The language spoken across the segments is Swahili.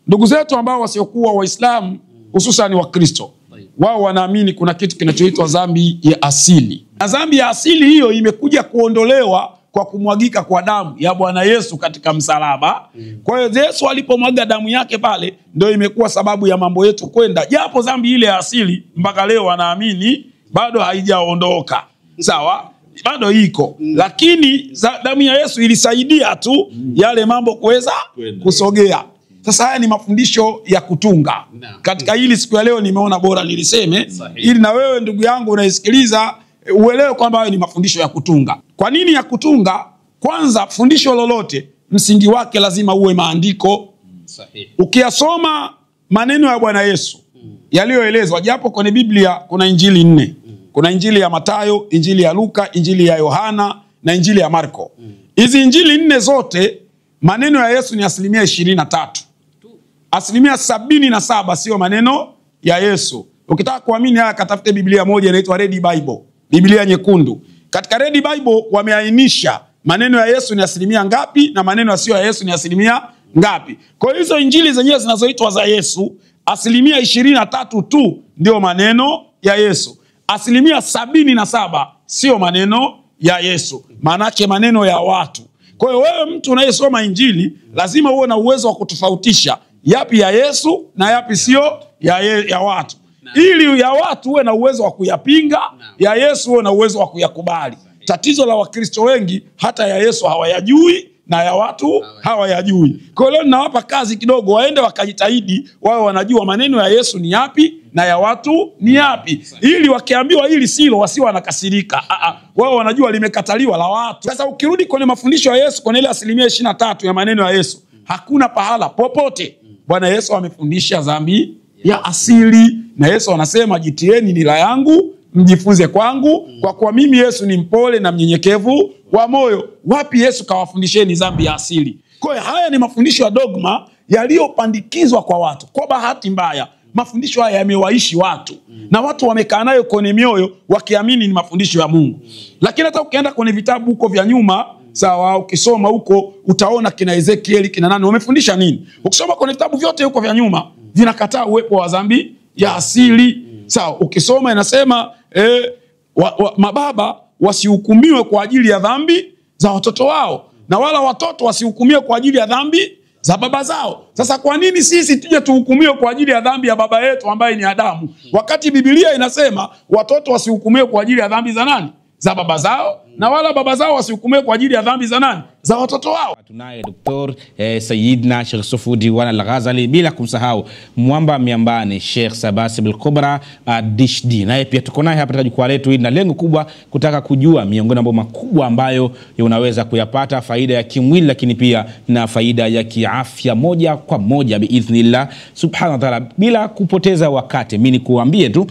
Ndugu zetu ambao wasiokuwa Waislamu, hususan Wakristo, wao wanaamini kuna kitu kinachoitwa dhambi ya asili. Na dhambi ya asili hiyo imekuja kuondolewa kwa kumwagika kwa damu ya Bwana Yesu katika msalaba. Kwa hiyo Yesu alipomwaga damu yake pale, ndio imekuwa sababu ya mambo yetu kwenda. Japo dhambi ile ya asili mpaka leo wanaamini bado haijaondoka. Sawa? Bado iko. Lakini damu ya Yesu ilisaidia tu yale mambo kuweza kusogea. Sasa haya ni mafundisho ya kutunga. Katika hili siku ya leo nimeona bora niliseme ili na wewe ndugu yangu unaisikiliza uelewe kwamba hayo ni mafundisho ya kutunga. Kwa nini ya kutunga? Kwanza, fundisho lolote msingi wake lazima uwe maandiko sahihi. Ukiyasoma maneno ya Bwana Yesu yaliyoelezwa, japo kwenye Biblia kuna injili 4. Kuna injili ya Mathayo, injili ya Luka, injili ya Yohana na injili ya Marko. Hizi injili 4 zote maneno ya Yesu ni 23%. 77% sio maneno ya Yesu. Ukitaka kuamini haya, katafute Biblia moja inaitwa Red Bible, Biblia nyekundu. Katika Red Bible wameainisha maneno ya Yesu ni asilimia ngapi na maneno yasiyo ya Yesu ni asilimia ngapi. Kwa hizo injili zenyewe zinazoitwa za Yesu, 23% tu ndio maneno ya Yesu. 77% sio maneno ya Yesu. Maanake maneno ya watu. Kwa hiyo wewe mtu unayesoma injili lazima uwe na uwezo wa kutofautisha yapi ya Yesu na yapi sio ya watu. Ili ya watu uwe na uwezo wa kuyapinga, ya Yesu uwe na uwezo wa kuyakubali. Tatizo la Wakristo wengi, hata ya Yesu hawayajui na ya watu hawayajui. Kwa hiyo leo ninawapa kazi kidogo, waende wakajitahidi wao wanajua maneno ya Yesu ni yapi na ya watu ni yapi. Ili wakiambiwa hili silo wasiwe wanakasirika. Wao wanajua limekataliwa la watu. Sasa ukirudi kwenye mafundisho ya Yesu, kwenye ile 23% ya maneno ya Yesu, hakuna pahala popote Bwana Yesu amefundisha dhambi ya asili. Na Yesu anasema jitieni nira yangu, mjifunze kwangu, kwa kuwa mimi Yesu ni mpole na mnyenyekevu wa moyo. Wapi Yesu kawafundisheni dhambi ya asili? Kwa hiyo haya ni mafundisho ya dogma yaliyopandikizwa kwa watu. Kwa bahati mbaya, mafundisho haya yamewaishi watu. Na watu wamekaa nayo kwenye mioyo wakiamini ni mafundisho ya Mungu. Lakini hata ukienda kwenye vitabu huko vya nyuma, sawa, ukisoma huko utaona kina Ezekieli, kina nani wamefundisha nini. Ukisoma kwenye vitabu vyote huko vya nyuma vinakataa uwepo wa dhambi ya asili. Sawa, ukisoma inasema mababa wasihukumiwe kwa ajili ya dhambi za watoto wao, na wala watoto wasihukumiwe kwa ajili ya dhambi za baba zao. Sasa kwa nini sisi tuje tuhukumiwe kwa ajili ya dhambi ya baba yetu ambaye ni Adamu, wakati Biblia inasema watoto wasihukumiwe kwa ajili ya dhambi za nani? Za baba zao, na wala baba zao wasihukumiwe kwa ajili ya dhambi za nani? Za watoto wao. Tunaye Dr. Sayyidna Sheikh Yusufu Diwan Al-Ghazali, bila kumsahau mwamba miambani Sheikh Sabasib Al-Kubra Dishdi. Naye pia tuko naye hapa katika jukwaa letu hili, na lengo kubwa kutaka kujua miongoni mwa makubwa ambayo unaweza kuyapata, faida ya kimwili lakini pia na faida ya kiafya moja kwa moja biidhnillah subhanahu wa ta'ala. Bila kupoteza wakati, mimi nikuambie tu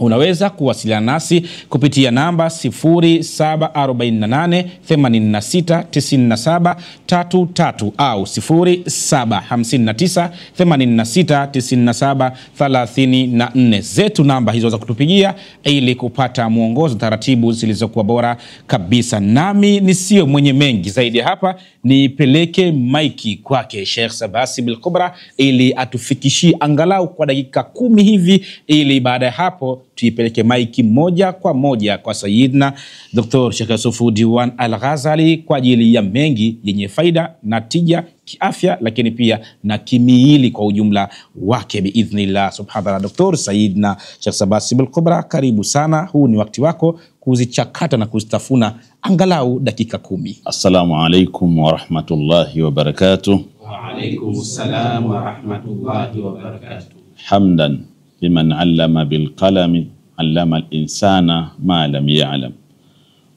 unaweza kuwasiliana nasi kupitia namba 0748869733 au 0759869734. Zetu namba hizo za kutupigia ili kupata mwongozo, taratibu zilizokuwa bora kabisa. Nami nisio mwenye mengi zaidi hapa, nipeleke maiki kwake Sheikh Sabasib Al-Kubra ili atufikishie angalau kwa dakika 10 hivi, ili baada ya hapo tuipeleke maiki moja kwa moja kwa Sayyidna Dr. Sheikh Yusufu Diwan Al-Ghazali kwa ajili ya mengi yenye faida na tija kiafya, lakini pia na kimiili kwa ujumla wake biidhnillah subhanahu. Dr. Sayyidna Sheikh Sabasib Al-Kubra, karibu sana. Huu ni wakati wako kuzichakata na kuzitafuna angalau dakika 10. Assalamu alaikum wa rahmatullahi wa barakatuh. Wa alaikum assalam wa rahmatullahi wa barakatuh. Hamdan liman allama bilqalami allama al-insana ma lam ya'lam.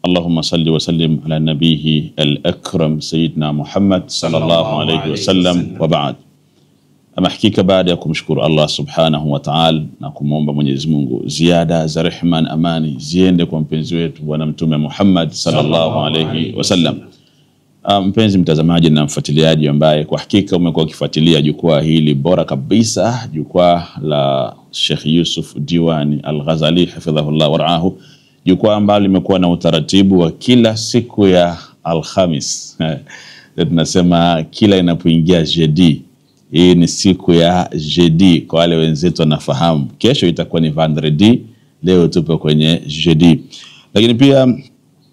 Allahumma salli wa sallim ala nabihi al-akram Sayyidina Muhammad sallallahu alayhi wa sallam wa ba'd. Ama hakika baada ya kumshukuru Allah subhanahu wa ta'ala na kumwomba Mwenyezi Mungu ziada za rehema na amani ziende kwa mpenzi wetu bwana mtume Muhammad sallallahu alayhi wa sallam. Mpenzi mtazamaji na mfuatiliaji ambaye kwa hakika umekuwa ukifuatilia jukwaa hili bora kabisa, jukwaa la Sheikh Yusuf Diwan Al-Ghazali hafidhahullah waraahu, jukwaa ambalo limekuwa na utaratibu wa kila siku ya Alhamis tunasema kila inapoingia jeudi, hii ni siku ya jeudi kwa wale wenzetu wanafahamu. Kesho itakuwa ni vendredi, leo tupo kwenye jeudi. Lakini pia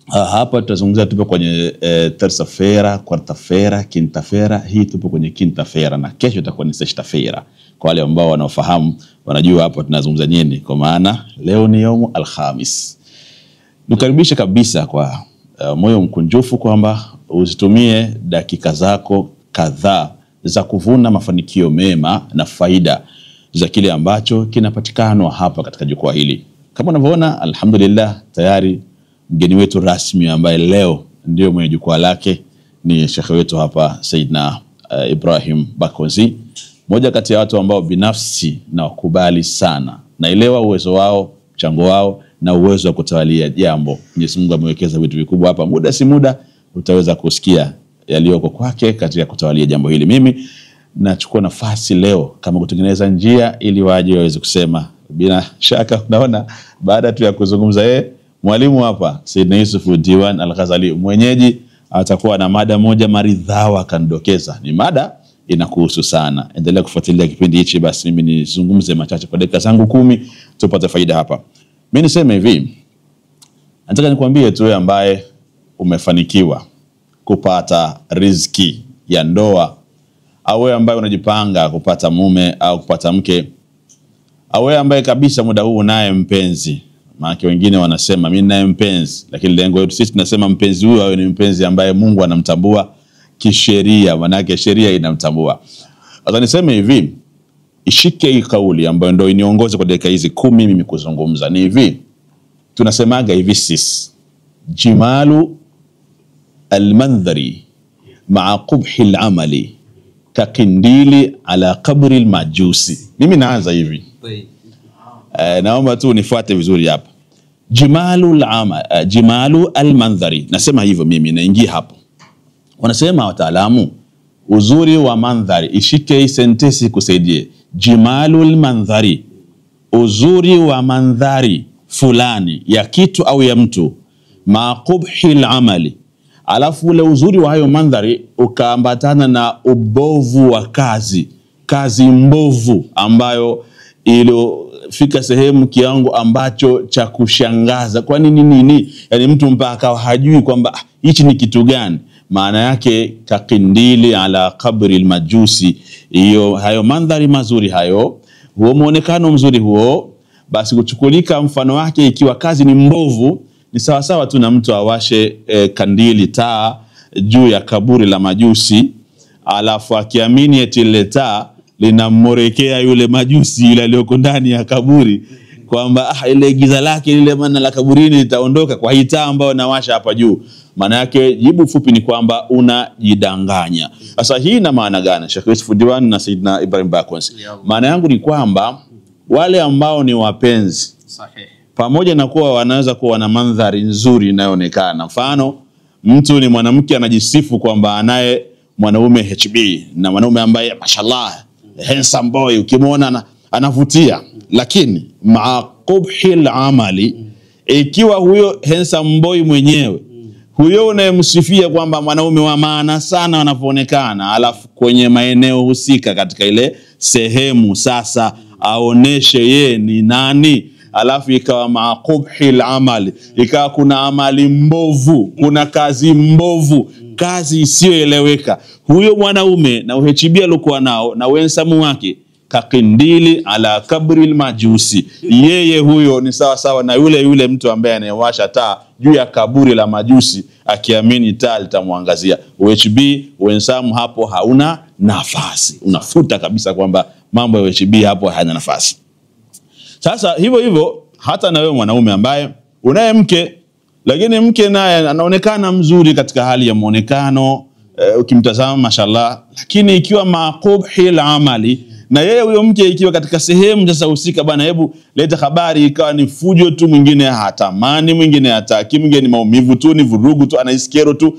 hapa tutazungumzia tupo kwenye terça-feira, quarta-feira, quinta-feira. Hii tupo kwenye quinta-feira na kesho itakuwa ni sexta-feira. Kwa wale ambao wanaofahamu wanajua hapo tunazungumza nini, kwa maana leo ni yomu alhamis. Nikaribisha kabisa kwa moyo mkunjufu kwamba uzitumie dakika zako kadhaa za kuvuna mafanikio mema na faida za kile ambacho kinapatikana hapa katika jukwaa hili. Kama unavyoona, alhamdulillah, tayari mgeni wetu rasmi ambaye leo ndio mwenye jukwaa lake ni shekhe wetu hapa Saidna Ibrahim Bakonzi, moja kati ya watu ambao binafsi na wakubali sana, naelewa uwezo wao, mchango wao na uwezo wa kutawalia jambo. Mwenyezi Mungu amewekeza vitu vikubwa hapa, muda si muda utaweza kusikia yaliyoko kwake katika kutawalia jambo hili. Mimi nachukua nafasi leo kama kutengeneza njia ili waje waweze kusema. Bila shaka unaona, baada tu ya kuzungumza mwalimu hapa Saidna Yusuf Diwan Al-Ghazali mwenyeji atakuwa na mada moja maridhawa kanidokeza. Ni mada inakuhusu sana. Endelea kufuatilia kipindi hichi, basi mimi nizungumze machache kwa dakika zangu 10 tupate faida hapa. Mimi niseme hivi, nataka nikwambie tu wewe ambaye umefanikiwa kupata riziki ya ndoa, au wewe ambaye unajipanga kupata mume au kupata mke, au wewe ambaye kabisa muda huu unaye mpenzi. Maana wengine wanasema mimi naye mpenzi, lakini lengo letu sisi tunasema mpenzi huyo awe ni mpenzi ambaye Mungu anamtambua kisheria, maana yake sheria inamtambua. Sasa niseme hivi, ishike hii kauli ambayo ndio iniongoze kwa dakika hizi 10 mimi kuzungumza. Ni hivi, tunasemaga hivi sisi, jimalu almandhari ma'a qubhi alamali kakindili ala qabri almajusi. Mimi naanza hivi, naomba tu nifuate vizuri hapa. Jimalu almandhari, nasema hivyo mimi, naingia hapo. Wanasema wataalamu, uzuri wa mandhari. Ishike hii sentensi kusaidie. Jimalu almandhari, uzuri wa mandhari fulani ya kitu au ya mtu, ma qubhi alamali, alafu ule uzuri wa hayo mandhari ukaambatana na ubovu wa kazi mbovu ambayo ilofika sehemu kiwango ambacho cha kushangaza. Kwa nini? Yani mtu mpaka hajui kwamba hichi ni kitu gani. Maana yake kakindili ala qabri almajusi. Hayo mandhari mazuri hayo, huo muonekano mzuri huo, basi kuchukulika mfano wake ikiwa kazi ni mbovu, ni sawa sawa tu na mtu awashe kandili taa juu ya kaburi la majusi, alafu akiamini eti ile taa linammorekea yule majusi yule aliyoko ndani ya kaburi, kwamba ile giza lake lile maana la kaburini litaondoka kwa hii taa ambayo nawasha hapa juu. Maana yake jibu fupi ni kwamba unajidanganya. Sasa hii ina maana gani? Sheikh Yusuf Diwan na Saidna Ibrahim Bakonzi, maana yangu ni kwamba wale ambao ni wapenzi sahihi, pamoja na kuwa wanaweza kuwa na mandhari nzuri inayoonekana. Mfano, mtu ni mwanamke anajisifu kwamba anaye mwanaume HB na mwanaume ambaye mashallah handsome boy, ukimwona anavutia, lakini maqubhi al-amali, ikiwa huyo handsome boy mwenyewe huyo unayemsifia kwamba mwanaume wa maana sana wanapoonekana, alafu kwenye maeneo husika katika ile sehemu sasa aoneshe ye ni nani, alafu ikawa maqubhi al-amali, ikawa kuna amali mbovu, kuna kazi mbovu, kazi isiyoeleweka, huyo mwanaume na uhechibia alikuwa nao na wensamu wake kakindili ala kabri almajusi, yeye huyo ni sawa sawa na yule mtu ambaye anayewasha taa juu ya kaburi la majusi akiamini taa litamwangazia. UHB wensamu hapo hauna nafasi, unafuta kabisa kwamba mambo ya UHB hapo hayana nafasi. Sasa hivyo hata na wewe mwanaume ambaye unaye mke, lakini mke naye anaonekana mzuri katika hali ya muonekano, ukimtazama mashallah, lakini ikiwa maqubhi al-amali, na yeye huyo mke ikiwa katika sehemu sasa husika, bana hebu leta habari, ikawa ni fujo tu, mwingine hatamani, mwingine hataki, mwingine ni maumivu tu, ni vurugu tu, anaisikero tu,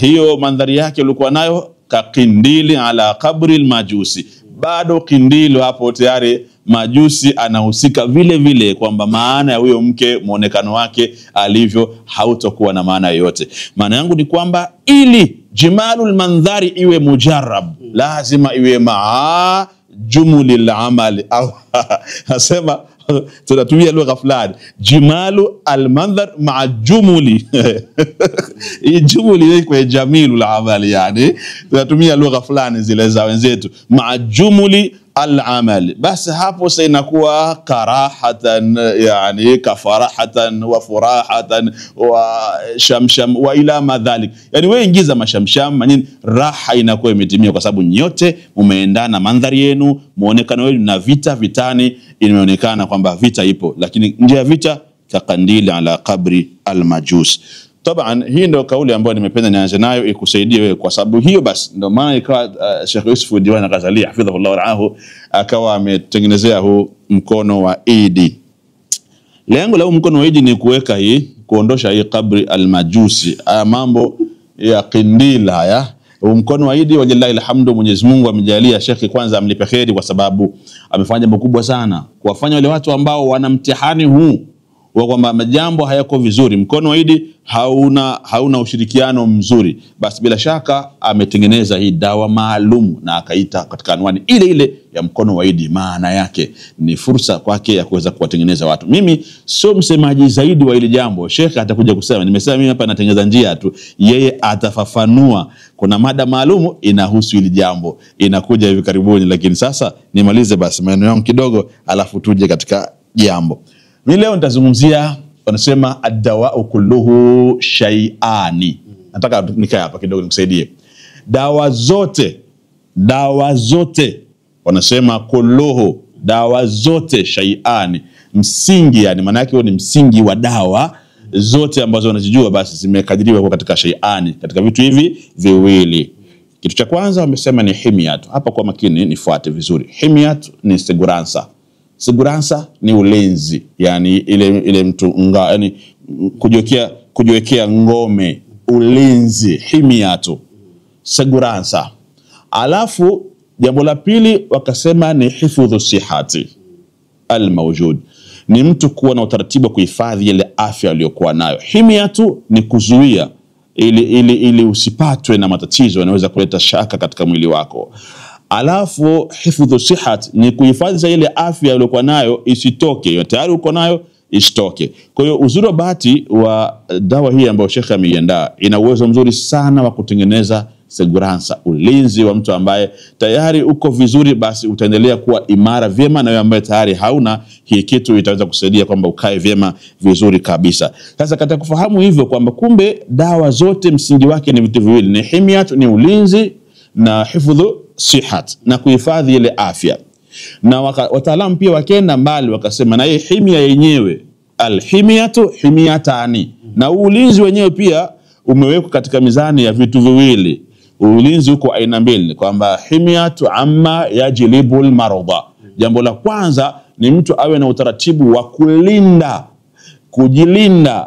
hiyo mandhari yake ulikuwa nayo kakindili ala kabri almajusi. Bado kindilo hapo tayari majusi anahusika vile vile, kwamba maana ya huyo mke muonekano wake alivyo hautokuwa na maana yoyote. Maana yangu ni kwamba ili jimalul mandhari iwe mujarrab, lazima iwe maa jumulil amali. Au nasema tunatumia lugha fulani, jimalu almandhar maa jumuli hii jumuli ni kwa jamilul amali, yani tunatumia lugha fulani zile za wenzetu, maa jumuli al-amal. Basi hapo sasa inakuwa karahatan, yani kafarahatan wa furahatan wa shamsham wa ila madhalik, yani wewe ingiza mashamsham manini, raha inakuwa imetimia kwa sababu nyote umeendana, mandhari yenu, muonekano wenu na vita vitani imeonekana kwamba vita ipo, lakini nje ya vita kakandili ala qabri al-majus. Taban hii ndio kauli ambayo nimependa nianze nayo ikusaidie wewe, kwa sababu hiyo basi ndio maana ikawa Sheikh Yusuf Diwan Al-Ghazali hafidhahullah warahu akawa ametengenezea huu mkono wa Eid. Lengo la mkono wa Eid ni kuweka hii, kuondosha hii kabri al-majusi, mambo ya kindila haya. Mkono wa Eid wallahi alhamdu, Mwenyezi Mungu amejalia Sheikh kwanza amlipe kheri, kwa sababu amefanya jambo kubwa sana kuwafanya wale watu ambao wana mtihani huu wa kwamba majambo hayako vizuri, mkono wa Eid hauna ushirikiano mzuri, basi bila shaka ametengeneza hii dawa maalum na akaita katika anwani ile ile ya mkono wa Eid. Maana yake ni fursa kwake ya kuweza kuwatengeneza watu. Mimi sio msemaji zaidi wa ile jambo, Sheikh atakuja kusema, nimesema mimi hapa natengeneza njia tu, yeye atafafanua. Kuna mada maalum inahusu ile jambo inakuja hivi karibuni, lakini sasa nimalize basi maneno yangu kidogo alafu tuje katika jambo. Mimi leo nitazungumzia, wanasema ad-dawa'u kulluhu shay'ani. Nataka nikae hapa kidogo nikusaidie. Dawa zote wanasema kulluhu, dawa zote shay'ani, msingi, yani maana yake ni msingi wa dawa zote ambazo unazijua, basi zimekadiriwa kwa katika shay'ani, katika vitu hivi viwili. Kitu cha kwanza wamesema ni himyat. Hapa kwa makini nifuate vizuri. Himyat ni segurança. Segurança ni ulinzi, yani ile mtu yani kujiwekea ngome, ulinzi, himyatu, segurança. Alafu jambo la pili wakasema ni hifdhu sihati al-mawjud, ni mtu kuwa na utaratibu wa kuhifadhi ile afya aliyokuwa nayo. Himyatu ni kuzuia ili usipatwe na matatizo yanaweza kuleta shaka katika mwili wako. Alafu hifdhu sihat ni kuhifadhi ile afya uliyokuwa nayo isitoke, tayari uko nayo isitoke. Kwa hiyo uzuri wa bahati wa dawa hii ambayo Sheikh ameiandaa, ina uwezo mzuri sana wa kutengeneza segurança, ulinzi wa mtu ambaye tayari uko vizuri, basi utaendelea kuwa imara vyema, na wewe ambaye tayari hauna hii kitu itaweza kusaidia kwamba ukae vyema vizuri kabisa. Sasa katika kufahamu hivyo kwamba kumbe dawa zote msingi wake ni vitu viwili, ni himyat, ni ulinzi, na hifdhu sihat, na kuhifadhi ile afya. Na wataalamu pia wakenda mbali wakasema na hii himya yenyewe, alhimyatu himyatani, na ulinzi wenyewe pia umewekwa katika mizani ya vitu viwili. Ulinzi uko aina mbili, kwamba himyatu amma yajlibul maradha. Jambo la kwanza ni mtu awe na utaratibu wa kujilinda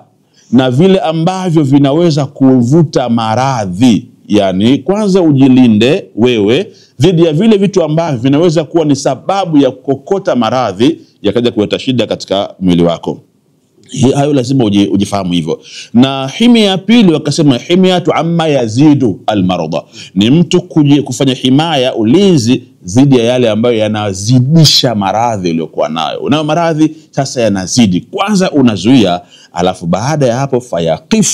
na vile ambavyo vinaweza kuvuta maradhi. Yani kwanza ujilinde wewe dhidi ya vile vitu ambavyo vinaweza kuwa ni sababu ya kukokota maradhi yakaja kuleta shida katika mwili wako. Hayo lazima ujifahamu hivyo. Na himya ya pili wakasema himyatu amma yazidu almaradha, ni mtu kufanya himaya, ulinzi dhidi ya yale ambayo yanazidisha maradhi uliyokuwa nayo. Unayo maradhi sasa yanazidi, kwanza unazuia, alafu baada ya hapo fayaqif,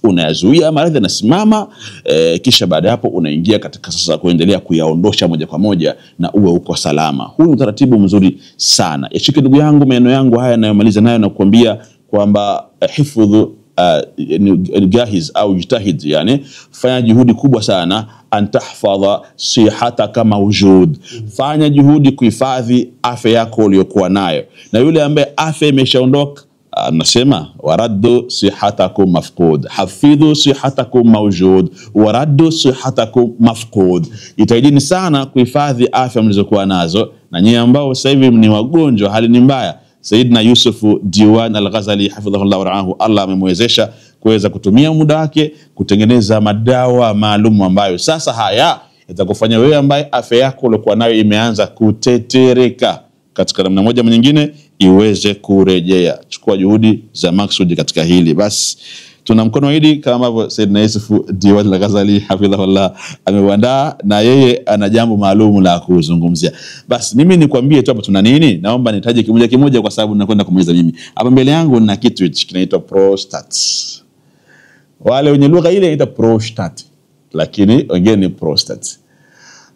unazuia maradhi yanasimama, kisha baada ya hapo unaingia katika sasa kuendelea kuyaondosha moja kwa moja na uwe uko salama. Huu ni utaratibu mzuri sana. Yashike ndugu yangu maneno yangu haya ninayomaliza nayo na kukuambia kwamba hifdhu jahiz au jitahid, yani fanya juhudi kubwa sana, antahfadha sihataka mawjud, fanya juhudi kuhifadhi afya yako uliyokuwa nayo. Na yule ambaye afya imeshaondoka, nasema waraddu sihatakum mafqud, hafidhu sihatakum mawjud, waraddu sihatakum mafqud. Itaidini sana kuhifadhi afya mlizokuwa nazo, na nyinyi ambao sasa hivi ni wagonjwa, hali ni mbaya. Sayyidina Yusuf Diwan Al-Ghazali hafidhahullah waraahu, Allah amemwezesha kuweza kutumia muda wake kutengeneza madawa maalum ambayo sasa haya itakufanya wewe ambaye afya yako ulikuwa nayo imeanza kutetereka katika namna moja nyingine iweze kurejea. Chukua juhudi za maksudi katika hili. Basi tuna mkono Idi kama ambavyo Sayyidina Yusuf Diwan al-Ghazali hafidhahullah ameuandaa, na yeye ana jambo maalum la kuzungumzia. Basi mimi nikwambie tu hapa tuna nini, naomba nitaje kimoja kimoja kwa sababu nakwenda kumaliza mimi. Hapa mbele yangu nina kitu hichi kinaitwa prostate. Wale wenye lugha ile inaitwa prostate, lakini wengine ni prostate.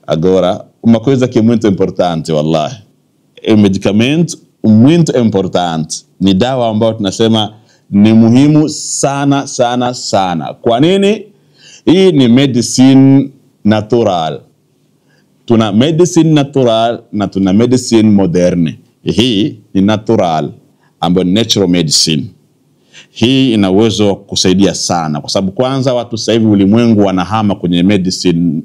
Agora uma coisa que é muito importante wallahi, é medicamento muito importante, ni dawa ambayo tunasema ni muhimu sana sana sana. Kwa nini? Hii ni medicine natural. Tuna medicine natural na tuna medicine moderne. Hii ni natural, ambayo natural medicine. Hii ina uwezo wa kusaidia sana, kwa sababu kwanza watu sasa hivi ulimwengu wanahama kwenye medicine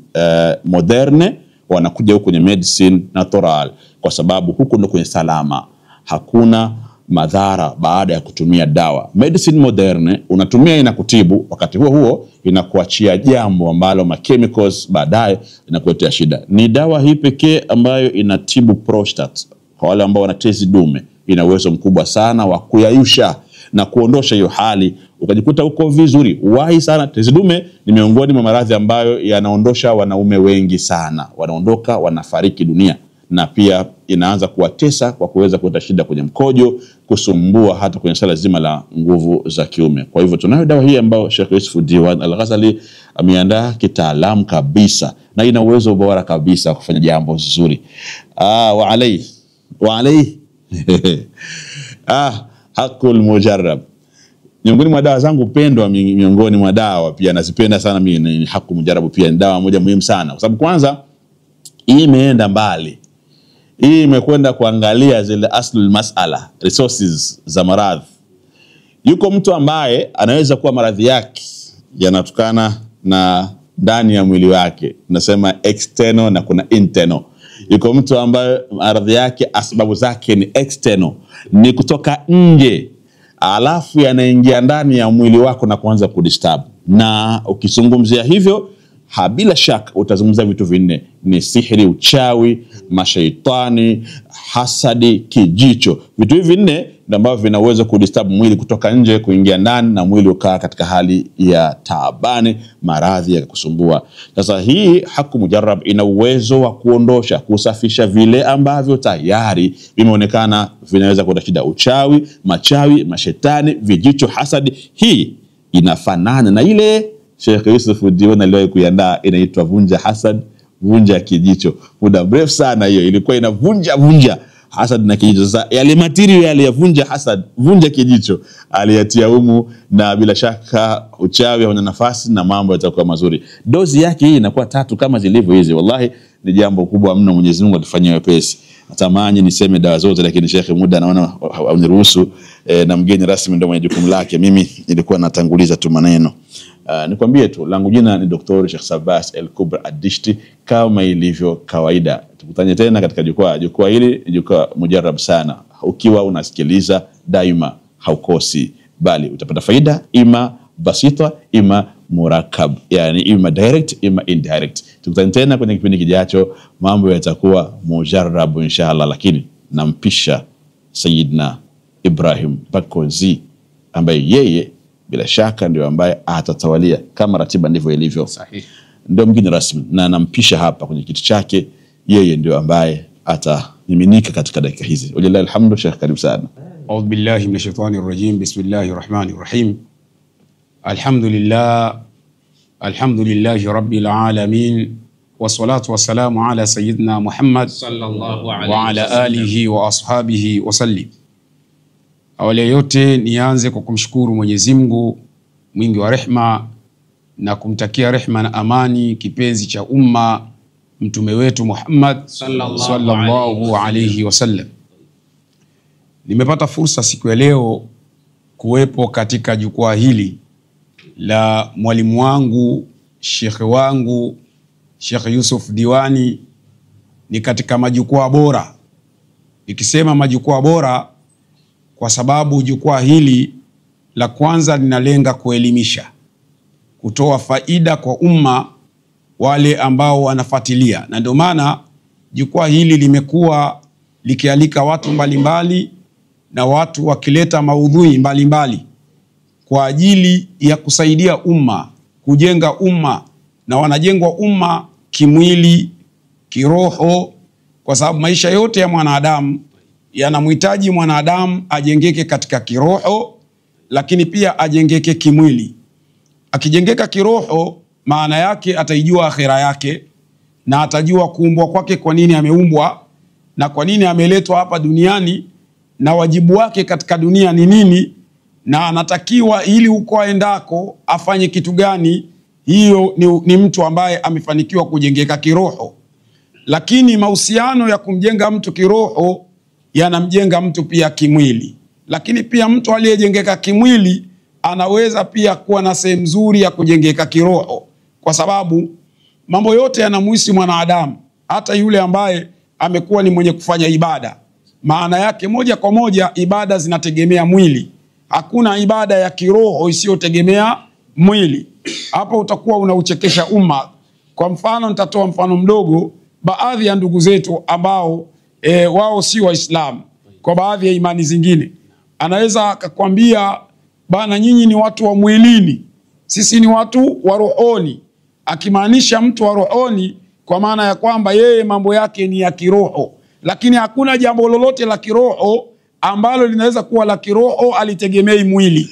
moderne, wanakuja huko kwenye medicine natural, kwa sababu huko ndo kwenye salama, hakuna madhara baada ya kutumia dawa. Medicine moderne unatumia inakutibu, wakati huo huo inakuachia jambo ambalo ma chemicals baadaye inakuletea shida. Ni dawa hii pekee ambayo inatibu prostate. Kwa wale ambao wana tezi dume, ina uwezo mkubwa sana wa kuyayusha na kuondosha hiyo hali, ukajikuta uko vizuri. Wahi sana, tezi dume ni miongoni mwa maradhi ambayo yanaondosha wanaume wengi sana, wanaondoka, wanafariki dunia, na pia inaanza kuwatesa kwa kuweza kuleta shida kwenye mkojo, kusumbua hata kwenye sala zima la nguvu za kiume. Kwa hivyo tunayo dawa hii ambayo Sheikh Yusuf Diwan al-Ghazali ameandaa kitaalamu kabisa, na ina uwezo bora kabisa kufanya jambo zuri. Wa alayhi hakul mujarrab. Miongoni mwa dawa zangu pendwa, miongoni mwa dawa pia nazipenda sana mimi, ni hakul mujarrab. Pia ni dawa moja muhimu sana, kwa sababu kwanza hii imeenda mbali. Hii imekwenda kuangalia zile aslul mas'ala, resources za maradhi. Yuko mtu ambaye anaweza kuwa maradhi yake yanatokana na ndani ya mwili wake, tunasema external na kuna internal. Yuko mtu ambaye maradhi yake asbabu zake ni external, ni kutoka nje, alafu yanaingia ndani ya mwili wako na kuanza kudisturb. Na ukizungumzia hivyo, bila shaka utazungumza vitu vinne: ni sihiri, uchawi, mashaitani, hasadi, kijicho. Vitu hivi vinne ndio ambavyo vinaweza kudisturb mwili kutoka nje kuingia ndani, na mwili ukaa katika hali ya taabani, maradhi ya kusumbua. Sasa hii hakul mujarrab ina uwezo wa kuondosha, kusafisha vile ambavyo tayari vimeonekana vinaweza kuleta shida: uchawi, machawi, mashetani, vijicho, hasadi. Hii inafanana na ile Sheikh Yusuf Diwan aliwahi kuiandaa, inaitwa vunja hasad, vunja kijicho. Muda mrefu sana hiyo ilikuwa inavunja hasad na kijicho. Sasa yale material yale ya vunja hasad, vunja kijicho aliyatia humu, na bila shaka uchawi una nafasi na mambo yatakuwa mazuri. Dozi yake hii inakuwa 3 kama zilivyo hizi. Wallahi ni jambo kubwa mno, Mwenyezi Mungu atufanyie wepesi. Natamani niseme dawa zote, lakini Sheikh muda naona hauniruhusu, na mgeni rasmi ndio mwenye jukumu lake. Mimi nilikuwa natanguliza tu maneno. Nikwambie tu langu jina ni Dr. Sheikh Sabas El-Kubra Ad-Dishti, kama ilivyo kawaida. Tukutane tena katika jukwaa hili, jukwaa mujarrab sana. Ukiwa unasikiliza daima haukosi, bali utapata faida ima basita ima murakab, yani ima direct ima indirect. Tukutane tena kwenye kipindi kijacho, mambo yatakuwa mujarrab inshallah. Lakini nampisha Sayyidina Ibrahim Bakonzi, ambaye yeye bila shaka ndio ambaye atatawalia kama ratiba ndivyo ilivyo. Sahihi. Ndio mgeni rasmi, na nampisha hapa kwenye kiti chake. Yeye ndio ambaye atamiminika katika dakika hizi. Wallahi alhamdu. Sheikh, karibu sana. A'udhu billahi minash shaitani rrajim. Bismillahir rahmanir rahim. Alhamdulillahi rabbil alamin, wassalatu wassalamu ala sayyidina Muhammad sallallahu alayhi wa ala alihi wa ashabihi wa sallim. Awali yote nianze kwa kumshukuru Mwenyezi Mungu mwingi wa rehma, na kumtakia rehma na amani kipenzi cha umma, mtume wetu Muhammad sallallahu alayhi wasallam. Nimepata fursa siku ya leo kuwepo katika jukwaa hili la mwalimu wangu, shekhe wangu, Sheikh Yusuf Diwani. Ni katika majukwaa bora. Nikisema majukwaa bora kwa sababu jukwaa hili la kwanza linalenga kuelimisha, kutoa faida kwa umma wale ambao wanafuatilia, na ndio maana jukwaa hili limekuwa likialika watu mbalimbali na watu wakileta maudhui mbalimbali kwa ajili ya kusaidia umma, kujenga umma, na wanajengwa umma kimwili, kiroho, kwa sababu maisha yote ya mwanadamu yanamhitaji mwanadamu ajengeke katika kiroho, lakini pia ajengeke kimwili. Akijengeka kiroho, maana yake ataijua akhera yake, na atajua kuumbwa kwake, kwa nini ameumbwa na kwa nini ameletwa hapa duniani, na wajibu wake katika dunia ni nini, na anatakiwa ili huko aendako afanye kitu gani. Hiyo ni mtu ambaye amefanikiwa kujengeka kiroho. Lakini mahusiano ya kumjenga mtu kiroho yanamjenga mtu pia kimwili. Lakini pia mtu aliyejengeka kimwili anaweza pia kuwa na sehemu nzuri ya kujengeka kiroho, kwa sababu mambo yote yanamhusu mwanadamu. Hata yule ambaye amekuwa ni mwenye kufanya ibada, maana yake moja kwa moja ibada zinategemea mwili. Hakuna ibada ya kiroho isiyotegemea mwili. Hapo utakuwa unauchekesha umma. Kwa mfano, nitatoa mfano mdogo. Baadhi ya ndugu zetu ambao wao si Waislamu, kwa baadhi ya imani zingine, anaweza akakwambia, bana, nyinyi ni watu wa mwilini, sisi ni watu wa rohoni. Akimaanisha mtu wa rohoni kwa maana ya kwamba yeye mambo yake ni ya kiroho. Lakini hakuna jambo lolote la kiroho ambalo linaweza kuwa la kiroho alitegemei mwili.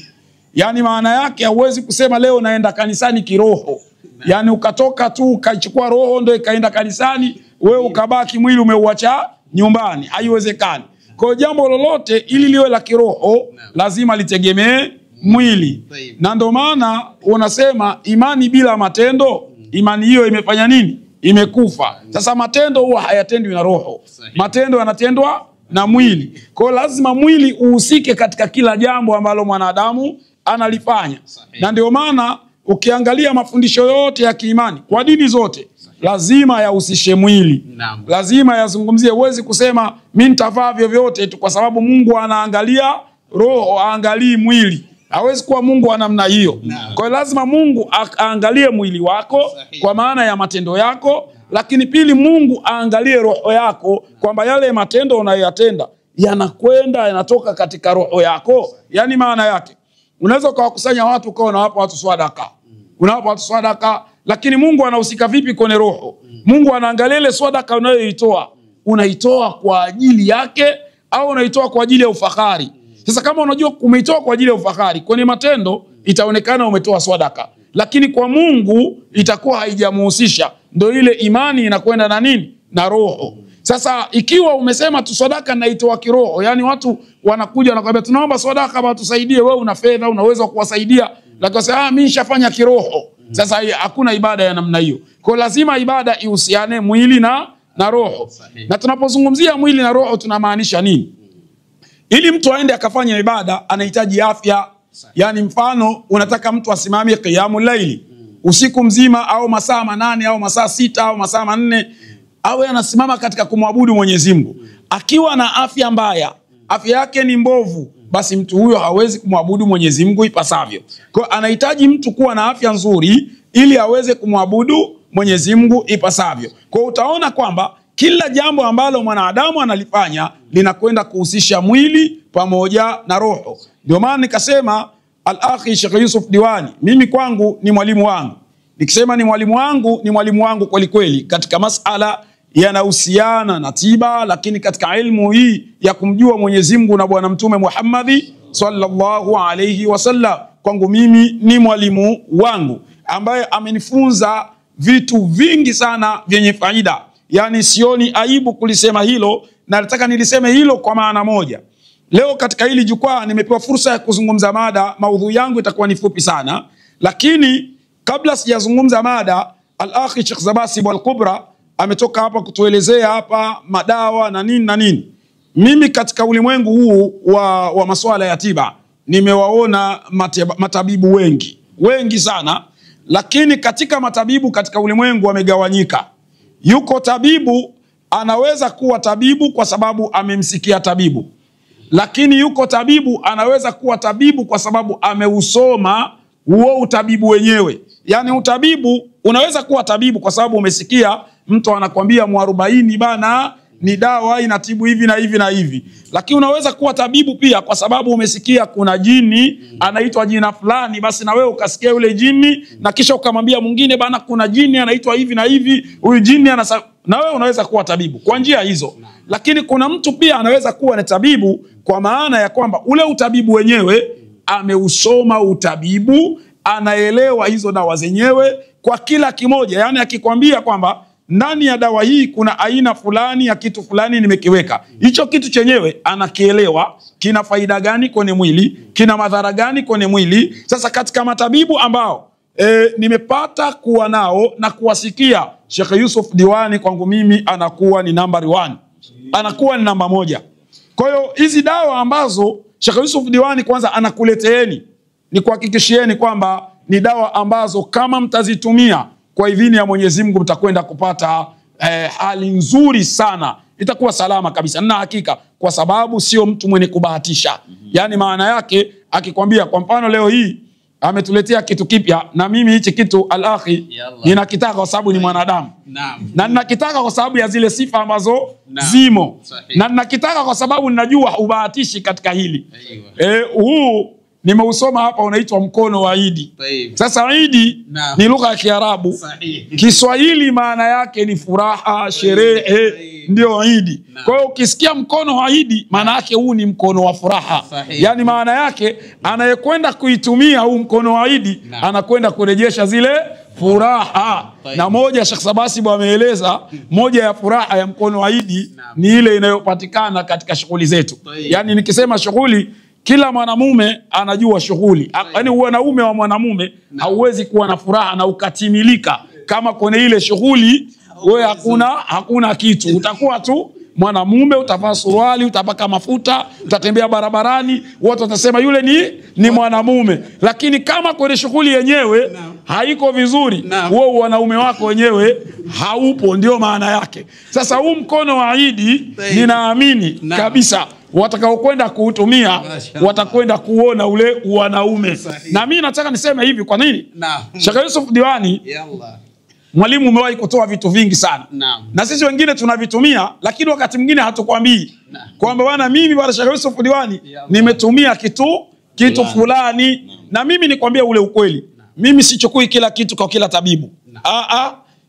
Yani maana yake hauwezi kusema leo naenda kanisani kiroho, yani ukatoka tu ukachukua roho ndio ikaenda kanisani, wewe ukabaki mwili umeuacha nyumbani. Haiwezekani. Kwa jambo lolote ili liwe la kiroho lazima litegemee mwili. Na ndio maana unasema imani bila matendo, imani hiyo imefanya nini? Imekufa. Sasa matendo huwa hayatendwi na roho, matendo yanatendwa na mwili. Kwa lazima mwili uhusike katika kila jambo ambalo mwanadamu analifanya. Na ndio maana ukiangalia mafundisho yote ya kiimani kwa dini zote, lazima yahusishe mwili. Lazima yazungumzie. Huwezi kusema mimi nitavaa vyovyote tu kwa sababu Mungu anaangalia roho, aangalii mwili. Hawezi kuwa Mungu wa namna hiyo. Kwa hiyo lazima Mungu aangalie mwili wako kwa maana ya matendo yako, lakini pili Mungu aangalie roho yako, kwamba yale matendo unayoyatenda yanakwenda yanatoka katika roho yako. Yani maana yake unaweza kuwakusanya watu ukawa unawapa watu sadaka. Unawapa watu sadaka, lakini Mungu anahusika vipi kwenye roho? Mungu anaangalia ile sadaka unayoitoa, unaitoa kwa ajili yake au unaitoa kwa ajili ya ufahari? Sasa kama unajua umeitoa kwa ajili ya ufahari, kwenye matendo itaonekana umetoa sadaka, lakini kwa Mungu itakuwa haijamuhusisha. Ndio ile imani inakwenda na nini? Na roho. Sasa ikiwa umesema tu sadaka naitoa kiroho, yani watu wanakuja wanakuambia tunaomba sadaka baba tusaidie, wewe una fedha unaweza kuwasaidia, lakini sasa mimi nishafanya kiroho. Sasa hakuna ibada ya namna hiyo. Kwa lazima ibada ihusiane mwili na roho. Na tunapozungumzia mwili na roho tunamaanisha nini? Ili mtu aende akafanya ibada anahitaji afya. Yani mfano unataka mtu asimame qiyamul layli usiku mzima au masaa 8 au masaa 6 au masaa 4, awe anasimama katika kumwabudu Mwenyezi Mungu. Akiwa na afya mbaya, afya yake ni mbovu, basi mtu huyo hawezi kumwabudu Mwenyezi Mungu ipasavyo. Kwa anahitaji mtu kuwa na afya nzuri ili aweze kumwabudu Mwenyezi Mungu ipasavyo. Kwa utaona kwamba kila jambo ambalo mwanadamu analifanya linakwenda kuhusisha mwili pamoja na roho. Ndio maana nikasema al-akhi Sheikh Yusuf Diwani, mimi kwangu ni mwalimu wangu. Nikisema ni mwalimu wangu kweli kweli katika masala yanahusiana na tiba, lakini katika ilmu hii ya kumjua Mwenyezi Mungu na Bwana Mtume Muhammad sallallahu alayhi wasallam, kwangu mimi ni mwalimu wangu ambaye amenifunza vitu vingi sana vyenye faida. Yani sioni aibu kulisema hilo, na nataka niliseme hilo kwa maana moja. Leo katika hili jukwaa nimepewa fursa ya kuzungumza mada, maudhui yangu itakuwa ni fupi sana, lakini kabla sijazungumza mada, al-akhi Sheikh Zabasib al-Kubra ametoka hapa kutuelezea hapa madawa na nini na nini. Mimi katika ulimwengu huu wa masuala ya tiba nimewaona matabibu wengi sana, lakini katika matabibu katika ulimwengu wamegawanyika. Yuko tabibu anaweza kuwa tabibu kwa sababu amemsikia tabibu, lakini yuko tabibu anaweza kuwa tabibu kwa sababu ameusoma huo utabibu wenyewe. Yani utabibu unaweza kuwa tabibu kwa sababu umesikia mtu anakwambia muarobaini bana ni dawa inatibu hivi na hivi na hivi. Lakini unaweza kuwa tabibu pia kwa sababu umesikia kuna jini anaitwa jina fulani, basi na wewe ukasikia yule jini na kisha ukamwambia mwingine bana kuna jini anaitwa hivi na hivi, huyu jini na wewe unaweza kuwa tabibu kwa njia hizo. Lakini kuna mtu pia anaweza kuwa ni tabibu kwa maana ya kwamba ule utabibu wenyewe ameusoma utabibu, anaelewa hizo dawa zenyewe kwa kila kimoja. Yani akikwambia kwamba ndani ya dawa hii kuna aina fulani ya kitu fulani nimekiweka, hicho kitu chenyewe anakielewa, kina faida gani kwenye mwili, kina madhara gani kwenye mwili. Sasa katika matabibu ambao nimepata kuwa nao na kuwasikia, Sheikh Yusuf Diwani kwangu mimi anakuwa ni number 1, anakuwa ni namba 1. Kwa hiyo hizi dawa ambazo Sheikh Yusuf Diwani kwanza anakuleteeni, ni kuhakikishieni kwamba ni dawa ambazo kama mtazitumia kwa idhini ya Mwenyezi Mungu mtakwenda kupata hali nzuri sana, itakuwa salama kabisa na hakika, kwa sababu sio mtu mwenye kubahatisha. Yani maana yake akikwambia kwa mfano leo hii ametuletea kitu kipya, na mimi hichi kitu al-akhi ninakitaka kwa sababu ni mwanadamu. Na ninakitaka kwa sababu ya zile sifa ambazo zimo. Na ninakitaka kwa sababu ninajua ubahatishi katika hili. Huu nimeusoma hapa unaitwa mkono wa Idi. Sasa Idi ni lugha ya Kiarabu. Kiswahili maana yake ni furaha, sherehe, ndio Idi. Kwa hiyo ukisikia mkono wa Idi maana yake huu ni mkono wa furaha. Yani maana yake anayekwenda kuitumia huu mkono wa Idi anakwenda kurejesha zile furaha. Na moja Sheikh Sabasibu ameeleza, moja ya furaha ya mkono wa Idi ni ile inayopatikana katika shughuli zetu. Yani nikisema shughuli, kila mwanamume anajua shughuli. Yaani wanaume wa mwanamume hauwezi kuwa na furaha na ukatimilika kama kwenye ile shughuli wewe hakuna kitu. Utakuwa tu mwanamume, utavaa suruali, utapaka mafuta, utatembea barabarani, watu watasema yule ni mwanamume. Lakini kama kwenye shughuli yenyewe haiko vizuri, wewe wanaume wako wenyewe haupo, ndio maana yake. Sasa huu mkono wa Idi ninaamini kabisa watakaokwenda kuutumia watakwenda kuona ule wanaume. Na mimi nataka niseme hivi, kwa nini? Sheikh Yusuf Diwani mwalimu umewahi kutoa vitu vingi sana. Na sisi wengine tunavitumia, lakini wakati mwingine hatukwambii kwamba bwana mimi bwana Sheikh Yusuf Diwani nimetumia kitu fulani. Na mimi nikwambia ule ukweli, mimi sichukui kila kitu kwa kila tabibu.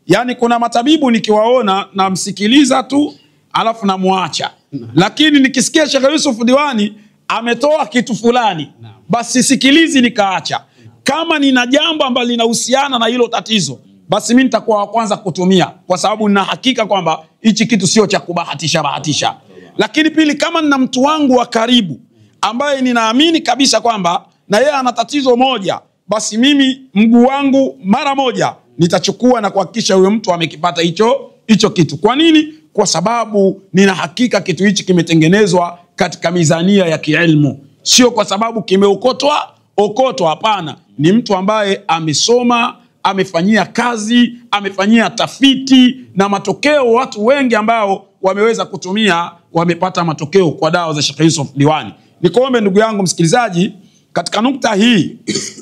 Yani kuna matabibu nikiwaona na msikiliza tu alafu na muacha. Lakini nikisikia Sheikh Yusuf Diwani ametoa kitu fulani, basi sikilizi nikaacha. Kama nina jambo ambalo linahusiana na hilo tatizo, basi mimi nitakuwa wa kwanza kutumia, kwa sababu nina hakika kwamba hichi kitu sio cha kubahatisha. Lakini pili, kama nina mtu wangu wa karibu ambaye ninaamini kabisa kwamba na yeye ana tatizo moja, basi mimi mguu wangu mara moja nitachukua na kuhakikisha huyo mtu amekipata hicho kitu. Kwa nini? Kwa sababu nina hakika kitu hichi kimetengenezwa katika mizania ya kielimu. Sio kwa sababu kimeokotwa, hapana. Ni mtu ambaye amesoma, amefanyia kazi, amefanyia tafiti, na matokeo watu wengi ambao wameweza kutumia wamepata matokeo kwa dawa za Sheikh Yusuf Diwani. Nikuombe ndugu yangu msikilizaji, katika nukta hii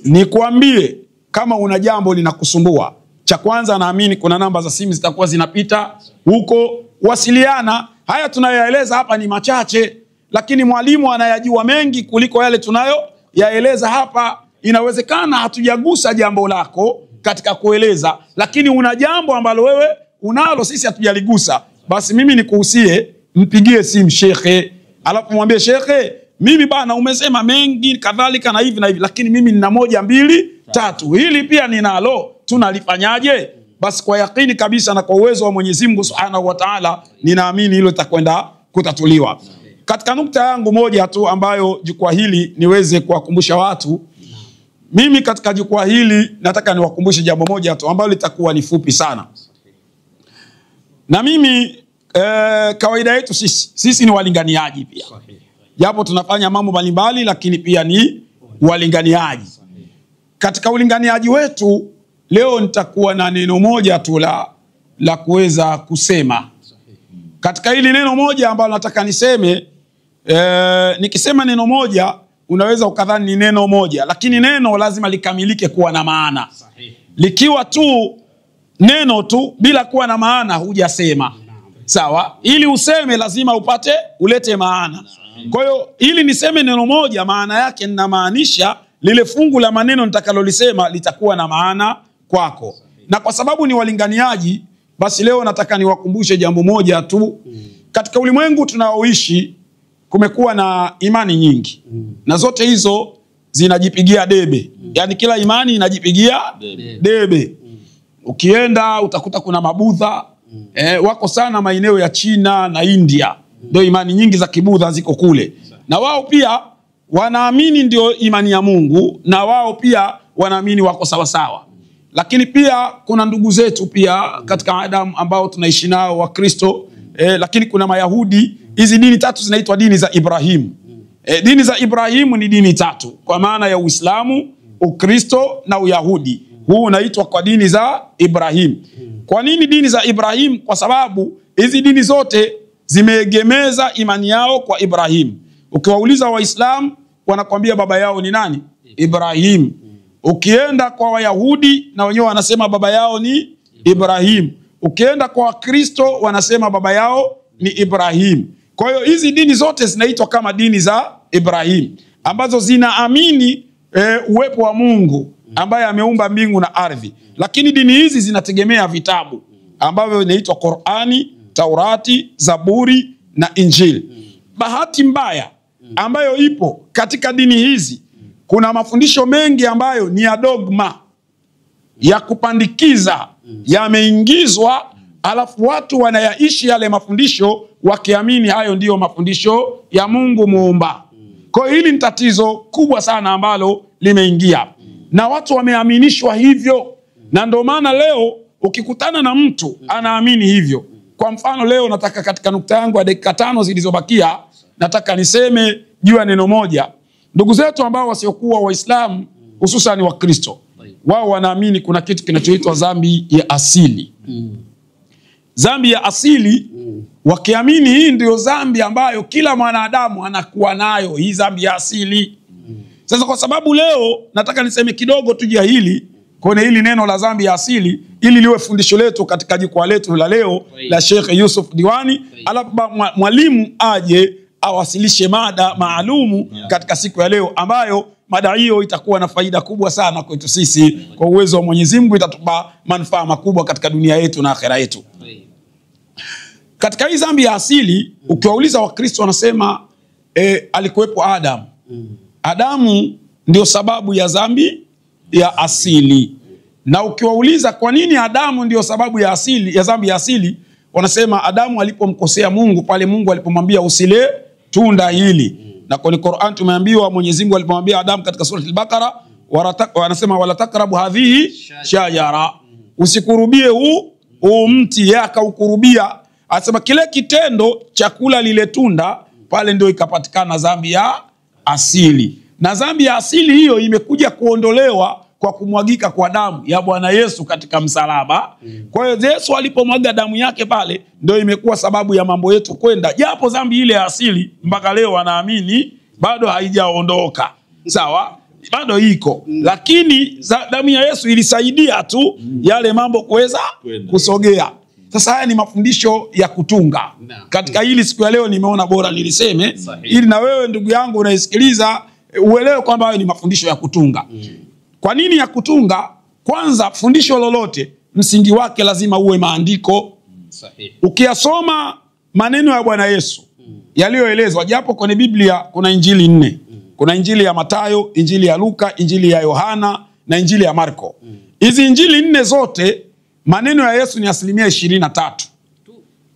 nikuambie kama una jambo linakusumbua. Cha kwanza, naamini kuna namba za simu zitakuwa zinapita huko, wasiliana. Haya tunayoeleza hapa ni machache, lakini mwalimu anayajua mengi kuliko yale tunayoyaeleza hapa. Inawezekana hatujagusa jambo lako katika kueleza, lakini una jambo ambalo wewe unalo sisi hatujaligusa. Basi mimi nikuhusie, mpigie simu shekhe, alafu mwambie shekhe, mimi bana umesema mengi kadhalika na hivi na hivi, lakini mimi nina 1 2 3, hili pia ninalo, tunalifanyaje? Basi kwa yakini kabisa na kwa uwezo wa Mwenyezi Mungu Subhanahu wa Ta'ala, ninaamini hilo litakwenda kutatuliwa. Katika nukta yangu moja tu ambayo jukwaa hili niweze kuwakumbusha watu, mimi katika jukwaa hili nataka niwakumbushe jambo moja tu ambalo litakuwa ni fupi sana. Na mimi kawaida yetu sisi ni walinganiaji pia. Japo tunafanya mambo mbalimbali, lakini pia ni walinganiaji. Katika ulinganiaji wetu leo nitakuwa na neno moja tu la kuweza kusema. Katika hili neno moja ambalo nataka niseme, nikisema neno moja unaweza ukadhani ni neno moja, lakini neno lazima likamilike kuwa na maana. Likiwa tu neno tu bila kuwa na maana hujasema. Sawa? Ili useme lazima ulete maana. Kwa hiyo ili niseme neno moja, maana yake ninamaanisha lile fungu la maneno nitakalolisema litakuwa na maana kwako. Na kwa sababu ni walinganiaji, basi leo nataka niwakumbushe jambo moja tu. Katika ulimwengu tunaoishi kumekuwa na imani nyingi. Na zote hizo zinajipigia debe. Yaani kila imani inajipigia debe. Ukienda utakuta kuna Mabudha, wako sana maeneo ya China na India. Ndio imani nyingi za Kibudha ziko kule. Na wao pia wanaamini ndio imani ya Mungu, na wao pia wanaamini wako sawa sawa. Lakini pia kuna ndugu zetu pia katika Adam ambao tunaishi nao wa Kristo, lakini kuna Mayahudi. Hizi dini tatu zinaitwa dini za Ibrahim. Dini za Ibrahim ni dini tatu kwa maana ya Uislamu, Ukristo na Uyahudi. Huu unaitwa kwa dini za Ibrahim. Kwa nini dini za Ibrahim? Kwa sababu hizi dini zote zimeegemeza imani yao kwa Ibrahim. Ukiwauliza Waislamu wanakuambia baba yao ni nani? Ibrahim. Ukienda kwa Wayahudi na wenyewe wanasema baba yao ni Ibrahim. Ukienda kwa Wakristo wanasema baba yao ni Ibrahim. Kwa hiyo hizi dini zote zinaitwa kama dini za Ibrahim, ambazo zinaamini uwepo wa Mungu ambaye ameumba mbingu na ardhi. Lakini dini hizi zinategemea vitabu ambavyo vinaitwa Qur'ani, Taurati, Zaburi na Injili. Bahati mbaya ambayo ipo katika dini hizi, kuna mafundisho mengi ambayo ni ya dogma, ya kupandikiza, yameingizwa, alafu watu wanayaishi yale mafundisho wakiamini hayo ndiyo mafundisho ya Mungu muumba. Kwa hiyo hili ni tatizo kubwa sana ambalo limeingia. Na watu wameaminishwa hivyo. Na ndio maana leo ukikutana na mtu anaamini hivyo. Kwa mfano leo nataka katika nukta yangu ya dakika 5 zilizobakia, nataka niseme juu ya neno moja. Ndugu zetu ambao wasiokuwa Waislamu, hususan Wakristo, wao wanaamini kuna kitu kinachoitwa dhambi ya asili. Dhambi ya asili, wakiamini hii ndio dhambi ambayo kila mwanadamu anakuwa nayo, hii dhambi ya asili. Sasa kwa sababu leo nataka niseme kidogo tu ya hili, kwenye hili neno la dhambi ya asili, ili liwe fundisho letu katika jukwaa letu la leo la Sheikh Yusuf Diwani. Alafu mwalimu aje awasilishe mada maalumu katika siku ya leo, ambayo mada hiyo itakuwa na faida kubwa sana kwetu sisi. Kwa uwezo wa Mwenyezi Mungu itatupa manufaa makubwa katika dunia yetu na akhera yetu. Katika hii dhambi ya asili, ukiwauliza Wakristo wanasema alikuwepo Adam. Adamu ndio sababu ya dhambi ya asili. Na ukiwauliza kwa nini Adamu ndio sababu ya asili ya dhambi ya asili, wanasema Adamu alipomkosea Mungu, pale Mungu alipomwambia usile tunda hili. Na kwenye Qur'an tumeambiwa Mwenyezi Mungu alipomwambia Adamu katika sura al-Baqara, wanasema wala takrabu hadhihi shajara, usikurubie huu mti. Yeye akaukurubia, anasema kile kitendo cha kula lile tunda, pale ndio ikapatikana dhambi ya asili. Na dhambi ya asili hiyo imekuja kuondolewa kwa kumwagika kwa damu ya Bwana Yesu katika msalaba. Kwa hiyo Yesu alipomwaga damu yake pale, ndio imekuwa sababu ya mambo yetu kwenda. Japo dhambi ile ya asili mpaka leo wanaamini bado haijaondoka. Sawa? Bado iko. Lakini damu ya Yesu ilisaidia tu yale mambo kuweza kusogea. Sasa haya ni mafundisho ya kutunga. Katika hili siku ya leo nimeona bora niliseme, ili na wewe ndugu yangu unaisikiliza uelewe kwamba hayo ni mafundisho ya kutunga. Kwa nini ya kutunga? Kwanza, fundisho lolote msingi wake lazima uwe maandiko. Ukiyasoma maneno ya Bwana Yesu yaliyoelezwa, japo kwenye Biblia kuna injili 4. Kuna injili ya Mathayo, injili ya Luka, injili ya Yohana na injili ya Marko. Hizi injili 4 zote maneno ya Yesu ni 23%.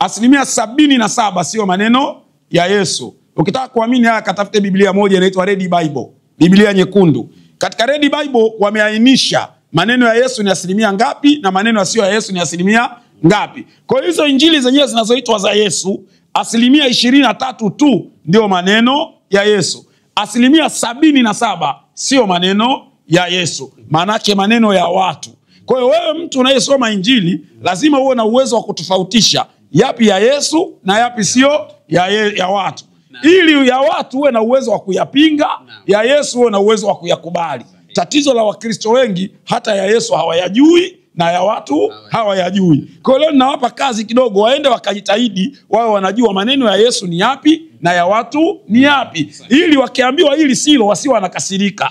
77% sio maneno ya Yesu. Ukitaka kuamini haya, katafute Biblia moja inaitwa Red Bible, Biblia nyekundu. Katika Red Bible wameainisha maneno ya Yesu ni 1% ngapi na maneno yasiyo ya Yesu ni 1% ngapi. Kwa hizo injili zenyewe zinazoitwa za Yesu, 23% tu ndio maneno ya Yesu. 77% sio maneno ya Yesu, maanake maneno ya watu. Kwa hiyo wewe mtu unayesoma injili lazima uwe na uwezo wa kutofautisha yapi ya Yesu na yapi sio ya watu. Ili ya watu uwe na uwezo wa kuyapinga, ya Yesu uwe na uwezo wa kuyakubali. Tatizo la Wakristo wengi hata ya Yesu hawayajui na ya watu hawayajui. Kwa hiyo leo ninawapa kazi kidogo, waende wakajitahidi, wao wanajua maneno ya Yesu ni yapi na ya watu ni yapi, ili wakiambiwa hili silo wasiwe wanakasirika.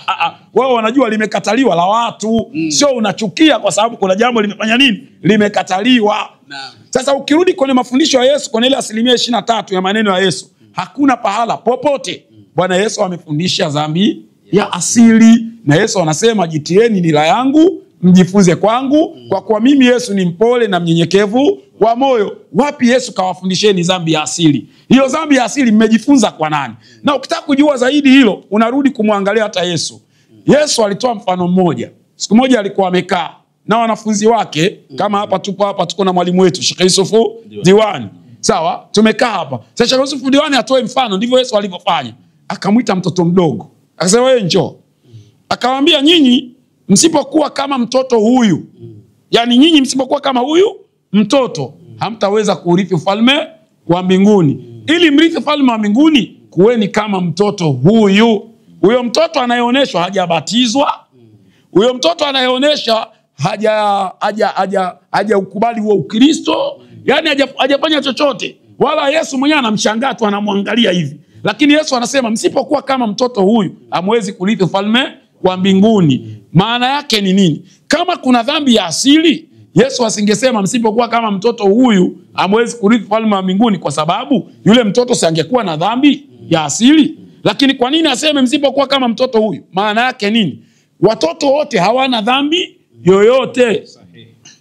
Wao wanajua limekataliwa la watu, sio unachukia kwa sababu kuna jambo limefanya nini, limekataliwa. Sasa ukirudi kwenye mafundisho ya Yesu, kwenye ile 23% ya maneno ya Yesu, hakuna pahala popote Bwana Yesu amefundisha dhambi ya asili. Na Yesu anasema jitieni nira yangu mjifunze kwangu, kwa kuwa mimi Yesu ni mpole na mnyenyekevu wa moyo. Wapi Yesu kawafundisheni dhambi ya asili? Hiyo dhambi ya asili mmejifunza kwa nani? Na ukitaka kujua zaidi hilo, unarudi kumwangalia hata Yesu. Yesu alitoa mfano mmoja. Siku moja alikuwa amekaa na wanafunzi wake, kama hapa tuko na mwalimu wetu Sheikh Yusufu Diwani. Sawa? Tumekaa hapa. Sasa Sheikh Yusufu Diwani atoe mfano, ndivyo Yesu alivyofanya. Akamwita mtoto mdogo. Akasema wewe njoo. Akawaambia nyinyi msipokuwa kama mtoto huyu, yani nyinyi msipokuwa kama huyu mtoto, hamtaweza kuurithi ufalme wa mbinguni. Ili mrithi ufalme wa mbinguni, kuweni kama mtoto huyu. Huyo mtoto anayeoneshwa hajabatizwa. Huyo mtoto anayeonesha haja ukubali huo Ukristo, yani hajafanya chochote. Wala Yesu mwenyewe anamshangaa tu, anamwangalia hivi. Lakini Yesu anasema msipokuwa kama mtoto huyu, hamwezi kurithi ufalme wa mbinguni. Maana yake ni nini? Kama kuna dhambi ya asili, Yesu asingesema msipokuwa kama mtoto huyu hamwezi kurithi ufalme wa mbinguni, kwa sababu yule mtoto si angekuwa na dhambi ya asili. Lakini kwa nini aseme msipokuwa kama mtoto huyu? Maana yake nini? Watoto wote hawana dhambi yoyote.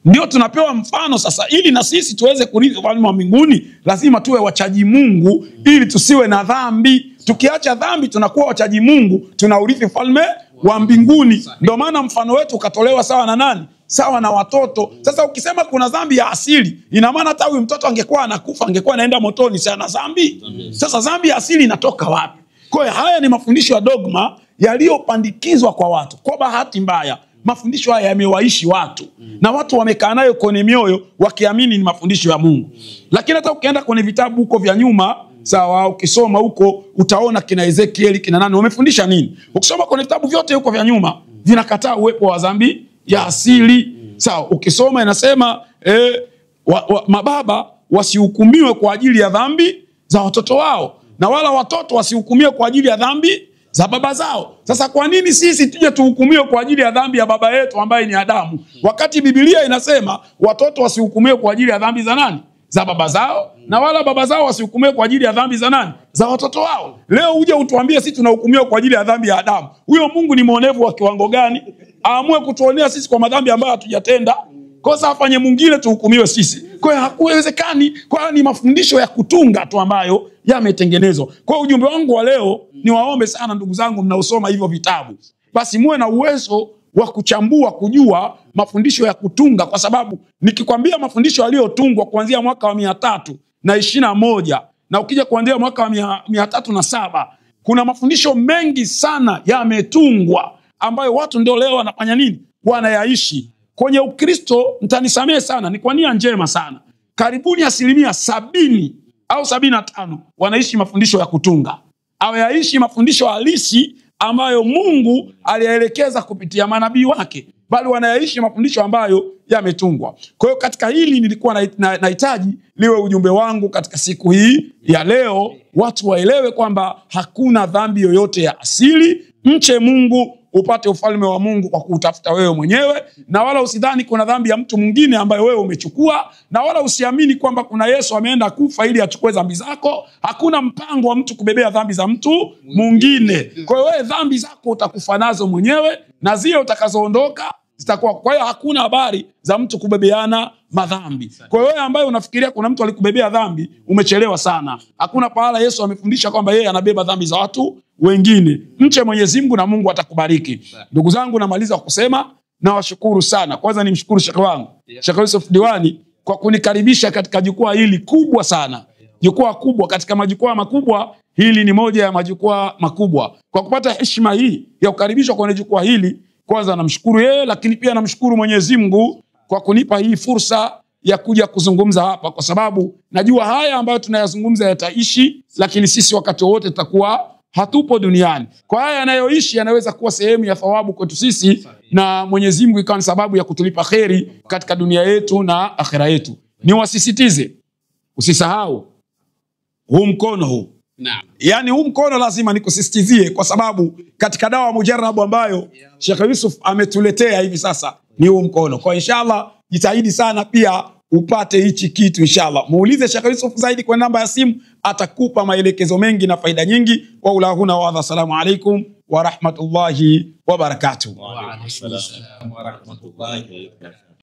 Ndio tunapewa mfano sasa, ili na sisi tuweze kurithi ufalme wa mbinguni, lazima tuwe wachaji Mungu, ili tusiwe na dhambi. Tukiacha dhambi tunakuwa wachaji Mungu, tunaurithi ufalme wa mbinguni. Ndio maana mfano wetu ukatolewa sawa na nani? Sawa na watoto. Sasa ukisema kuna dhambi ya asili, ina maana hata huyu mtoto angekuwa anakufa, angekuwa anaenda motoni, si ana dhambi? Sasa dhambi ya asili inatoka wapi? Kwa hiyo haya ni mafundisho ya dogma yaliyopandikizwa kwa watu. Kwa bahati mbaya, mafundisho haya yamewaishi watu, na watu wamekaa nayo kwenye mioyo wakiamini ni mafundisho ya Mungu. Lakini hata ukienda kwenye vitabu huko vya nyuma, sawa, ukisoma huko utaona kina Ezekieli, kina nani wamefundisha nini. Ukisoma kwenye vitabu vyote huko vya nyuma, vinakataa uwepo wa dhambi ya asili. Sawa, ukisoma inasema mababa wasihukumiwe kwa ajili ya dhambi za watoto wao, na wala watoto wasihukumiwe kwa ajili ya dhambi za baba zao. Sasa kwa nini sisi tuje tuhukumiwe kwa ajili ya dhambi ya baba yetu ambaye ni Adamu, wakati Biblia inasema watoto wasihukumiwe kwa ajili ya dhambi za nani? Za baba zao, na wala baba zao wasihukumiwe kwa ajili ya dhambi za nani? Za watoto wao. Leo uje utuambie sisi tunahukumiwa kwa ajili ya dhambi ya Adamu. Huyo Mungu ni mwonevu wa kiwango gani? Aamue kutuonea sisi kwa madhambi ambayo hatujatenda, kosa afanye mwingine tuhukumiwe sisi. Kwa hiyo hakuwezekani. Kwa hiyo ni mafundisho ya kutunga tu ambayo yametengenezwa. Kwa ujumbe wangu wa leo ni waombe sana ndugu zangu mnaosoma hivyo vitabu, basi muwe na uwezo wa kuchambua, kujua mafundisho ya kutunga, kwa sababu nikikwambia mafundisho yaliyotungwa kuanzia mwaka wa 321 na ukija kuanzia mwaka wa 307, kuna mafundisho mengi sana yametungwa ambayo watu ndio leo wanafanya nini? Wanayaishi. Kwenye Ukristo, mtanisamehe sana, ni kwa nia njema sana, karibuni 70% au 75 wanaishi mafundisho ya kutunga, au yaishi mafundisho halisi ambayo Mungu aliyaelekeza kupitia manabii wake, bali wanayaishi mafundisho ambayo yametungwa. Kwa hiyo katika hili nilikuwa nahitaji liwe ujumbe wangu katika siku hii ya leo, watu waelewe kwamba hakuna dhambi yoyote ya asili. Mche Mungu upate ufalme wa Mungu kwa kutafuta wewe mwenyewe, na wala usidhani kuna dhambi ya mtu mwingine ambayo wewe umechukua, na wala usiamini kwamba kuna Yesu ameenda kufa ili achukue dhambi zako. Hakuna mpango wa mtu kubebea dhambi za mtu mwingine. Kwa hiyo wewe dhambi zako utakufa nazo mwenyewe, na zile utakazoondoka zitakuwa. Kwa hiyo hakuna habari za mtu kubebeana madhambi. Kwa hiyo wewe ambaye unafikiria kuna mtu alikubebea dhambi, umechelewa sana. Hakuna pahala Yesu amefundisha kwamba yeye anabeba dhambi za watu wengine. Mche Mwenyezi Mungu na Mungu atakubariki. Ndugu zangu, namaliza kusema nawashukuru sana. Kwanza nimshukuru Sheikh wangu Sheikh Yusuf Diwani kwa kunikaribisha katika jukwaa hili kubwa sana. Jukwaa kubwa, katika majukwaa makubwa hili ni moja ya majukwaa makubwa. Kwa kupata heshima hii ya kukaribishwa kwenye jukwaa hili, kwanza namshukuru yeye, lakini pia namshukuru Mwenyezi Mungu kwa kunipa hii fursa ya kuja kuzungumza hapa, kwa sababu najua haya ambayo tunayazungumza yataishi, lakini sisi wakati wote tutakuwa hatupo duniani. Kwa haya yanayoishi yanaweza kuwa sehemu ya thawabu kwetu sisi, na Mwenyezi Mungu ikawa ni sababu ya kutulipa kheri katika dunia yetu na akhera yetu. Niwasisitize, usisahau huu mkono huu. Naam. Yani huu mkono lazima nikusisitizie, kwa sababu katika dawa mujarabu ambayo Sheikh Yusuf ametuletea hivi sasa ni huu mkono. Kwa inshallah jitahidi sana pia upate hichi kitu inshallah. Muulize Sheikh Yusuf zaidi kwa namba ya simu, atakupa maelekezo mengi na faida nyingi. Wa ulahuna wa assalamu alaikum wa rahmatullahi wa barakatuh. Wa alaikum salam wa rahmatullahi wa barakatuh.